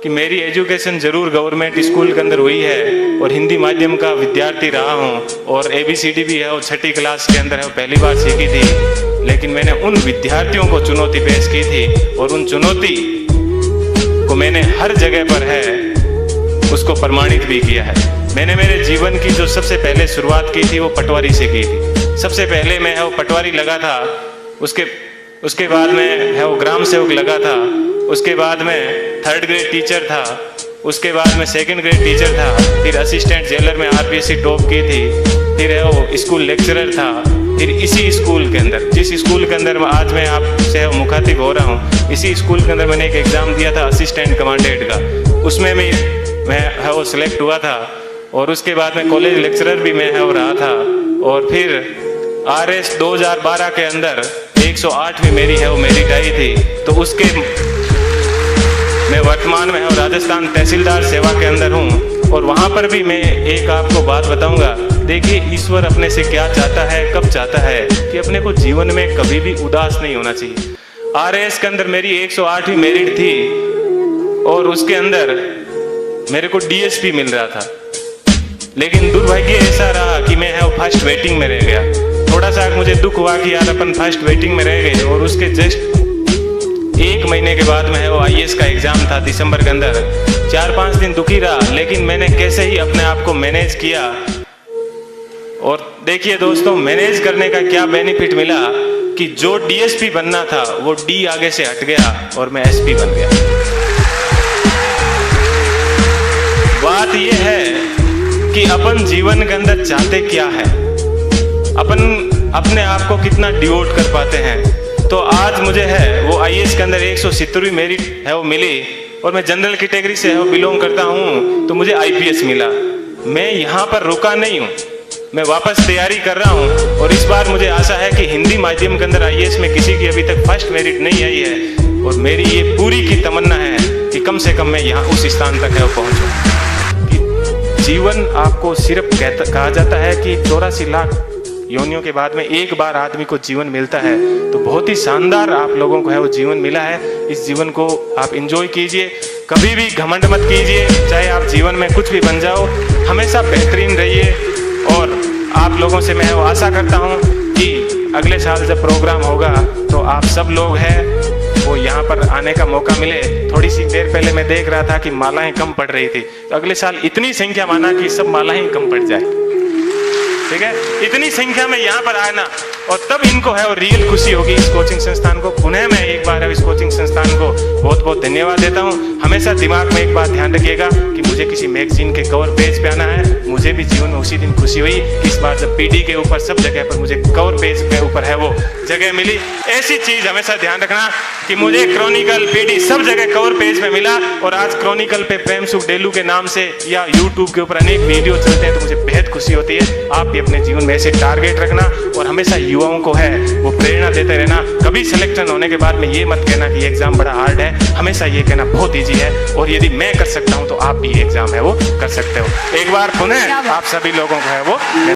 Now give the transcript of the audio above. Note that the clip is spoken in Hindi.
कि मेरी एजुकेशन ज़रूर गवर्नमेंट स्कूल के अंदर हुई है और हिंदी माध्यम का विद्यार्थी रहा हूँ और ABCD भी है और 6ठी क्लास के अंदर है पहली बार सीखी थी। लेकिन मैंने उन विद्यार्थियों को चुनौती पेश की थी और उन चुनौती को मैंने हर जगह पर है उसको प्रमाणित भी किया है। मैंने मेरे जीवन की जो सबसे पहले शुरुआत की थी वो पटवारी से की थी। सबसे पहले मैं है वो पटवारी लगा था, उसके बाद में है वो ग्राम सेवक लगा था, उसके बाद में 3rd ग्रेड टीचर था, उसके बाद में 2nd ग्रेड टीचर था, फिर असिस्टेंट जेलर में RPSC टॉप की थी, फिर है वो स्कूल लेक्चरर था, फिर इसी स्कूल के अंदर जिस स्कूल के अंदर आज मैं आपसे मुखातिब हो रहा हूँ, इसी स्कूल के अंदर मैंने एक एग्ज़ाम दिया था असिस्टेंट कमांडेंट का, उसमें भी मैं है वो सिलेक्ट हुआ था। और उसके बाद में कॉलेज लेक्चरर भी मैं है वो रहा था। और फिर RS 2012 के अंदर 108वीं मेरी है वो मेरिट आई थी। तो उसके मैं वर्तमान में है राजस्थान तहसीलदार सेवा के अंदर हूँ। और वहाँ पर भी मैं एक आपको बात बताऊँगा। देखिए, ईश्वर अपने से क्या चाहता है, कब चाहता है कि अपने को जीवन में कभी भी उदास नहीं होना चाहिए। RS के अंदर मेरी 108वीं मेरिट थी और उसके अंदर मेरे को DSP मिल रहा था। लेकिन दुर्भाग्य ऐसा रहा कि मैं है वो फर्स्ट वेटिंग में रह गया। थोड़ा सा मुझे दुख हुआ कि यार अपन फर्स्ट वेटिंग में रह गए। और उसके जस्ट 1 महीने के बाद में है वो IAS का एग्ज़ाम था दिसंबर के अंदर। 4-5 दिन दुखी रहा, लेकिन मैंने कैसे ही अपने आप को मैनेज किया। और देखिए दोस्तों, मैनेज करने का क्या बेनिफिट मिला कि जो DSP बनना था वो D आगे से हट गया और मैं SP बन गया। बात यह है कि अपन जीवन के अंदर चाहते क्या है, अपन अपने आप को कितना डिवोट कर पाते हैं। तो आज मुझे है वो IAS के अंदर 170वीं मेरिट है वो मिली और मैं जनरल कैटेगरी से है वो बिलोंग करता हूँ, तो मुझे IPS मिला। मैं यहाँ पर रुका नहीं हूँ, मैं वापस तैयारी कर रहा हूँ। और इस बार मुझे आशा है कि हिंदी माध्यम के अंदर IAS में किसी की अभी तक फर्स्ट मेरिट नहीं आई है। और मेरी ये पूरी की तमन्ना है कि कम से कम मैं यहाँ उस स्थान तक है पहुँचूँ। जीवन आपको सिर्फ कहा जाता है कि 84 लाख योनियों के बाद में एक बार आदमी को जीवन मिलता है। तो बहुत ही शानदार आप लोगों को है वो जीवन मिला है। इस जीवन को आप एंजॉय कीजिए, कभी भी घमंड मत कीजिए। चाहे आप जीवन में कुछ भी बन जाओ, हमेशा बेहतरीन रहिए। और आप लोगों से मैं वो आशा करता हूँ कि अगले साल जब प्रोग्राम होगा तो आप सब लोग हैं वो यहाँ पर आने का मौका मिले। थोड़ी सी देर पहले मैं देख रहा था कि मालाएं कम पड़ रही थी, तो अगले साल इतनी संख्या माना कि सब मालाएं कम पड़ जाए, ठीक है। इतनी संख्या में यहाँ पर आना और तब इनको है और रियल खुशी होगी। इस कोचिंग संस्थान को पुनः मैं एक बार इस कोचिंग संस्थान को बहुत बहुत धन्यवाद देता हूँ। हमेशा दिमाग में एक बात ध्यान रखिएगा कि मुझे किसी मैगजीन के कवर पेज पे आना है। मुझे भी जीवन में उसी दिन खुशी हुई इस बार जब PD के ऊपर सब जगह पर मुझे कवर पेज के ऊपर है वो जगह मिली। ऐसी चीज हमेशा ध्यान रखना कि मुझे क्रॉनिकल PD सब जगह कवर पेज में मिला। और आज क्रॉनिकल पे प्रेम सुख डेलू के नाम से या YouTube के ऊपर अनेक वीडियो चलते हैं, तो मुझे बेहद खुशी होती है। आप भी अपने जीवन में ऐसे टारगेट रखना और हमेशा युवाओं को है वो प्रेरणा देते रहना। कभी सिलेक्शन होने के बाद में ये मत कहना कि एग्जाम बड़ा हार्ड है, हमेशा ये कहना बहुत ईजी है और यदि मैं कर सकता हूँ तो आप भी एग्जाम है वो कर सकते हो। एक बार पुनः आप सभी लोगों को है वो